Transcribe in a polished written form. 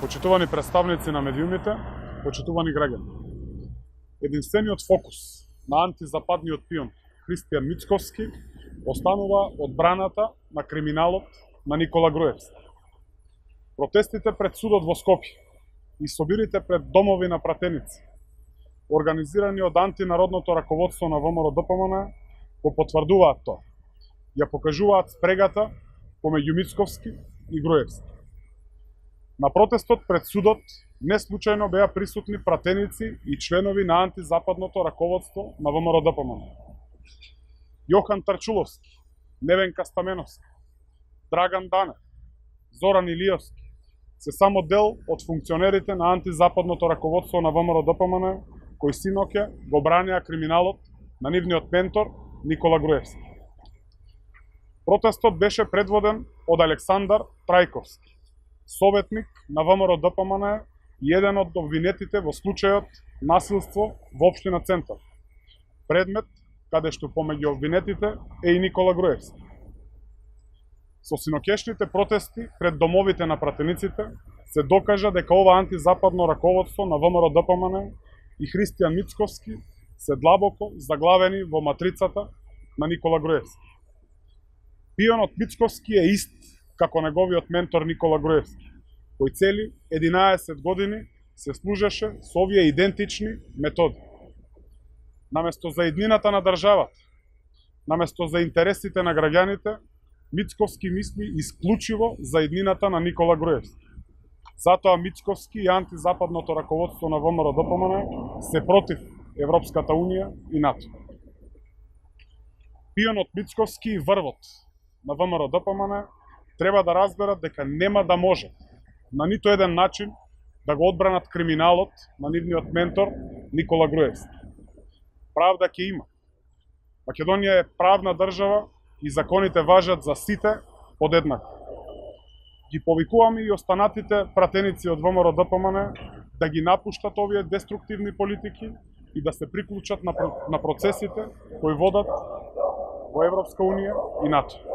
Почитувани представници на медиумите, почитувани граѓани. Единствениот фокус на антизападниот пион Христијан Мицковски останува одбраната на криминалот на Никола Груевски. Протестите пред судот во Скопје и собирите пред домови на пратеници, организирани од антинародното раководство на ВМРО-ДПМН, го потврдуваат тоа. Ја покажуваат спрегата помеѓу Мицковски и Груевски. На протестот пред судот не случајно беа присутни пратеници и членови на антизападното раководство на ВМРО-ДПМН. Јохан Тарчуловски, Невенка Стаменовска, Драган Данев, Зоран Илиевски се само дел од функционерите на антизападното раководство на ВМРО-ДПМН кои синоќа го бранеа криминалот на нивниот ментор Никола Груевски. Протестот беше предводен од Александар Трајковски, советник на ВМРО-ДПМН и еден од обвинетите во случајот насилство во општина Центар. Предмет каде што помеѓу обвинетите е и Никола Груевски. Со синоќешните протести пред домовите на пратениците се докажа дека ова антизападно раководство на ВМРО-ДПМН и Христијан Мицковски се длабоко заглавени во матрицата на Никола Груевски. Пионот Мицковски е ист како неговиот ментор Никола Груевски, кој цели 11 години се служеше со овие идентични методи. Наместо за иднината на државата, наместо за интересите на граѓаните, Мицковски мисли исклучиво за иднината на Никола Груевски. Затоа Мицковски и антизападното раководство на ВМРО-ДПМН се против Европската Унија и НАТО. Пионот Мицковски и врвот на ВМРО-ДПМН треба да разберат дека нема да може на нито еден начин да го одбранат криминалот на нивниот ментор Никола Груевски. Правда ќе има. Македонија е правна држава и законите важат за сите подеднако. Ги повикуваме и останатите пратеници од ВМРО-ДПМН да ги напуштат овие деструктивни политики и да се приклучат на процесите кои водат во Европска Унија и НАТО.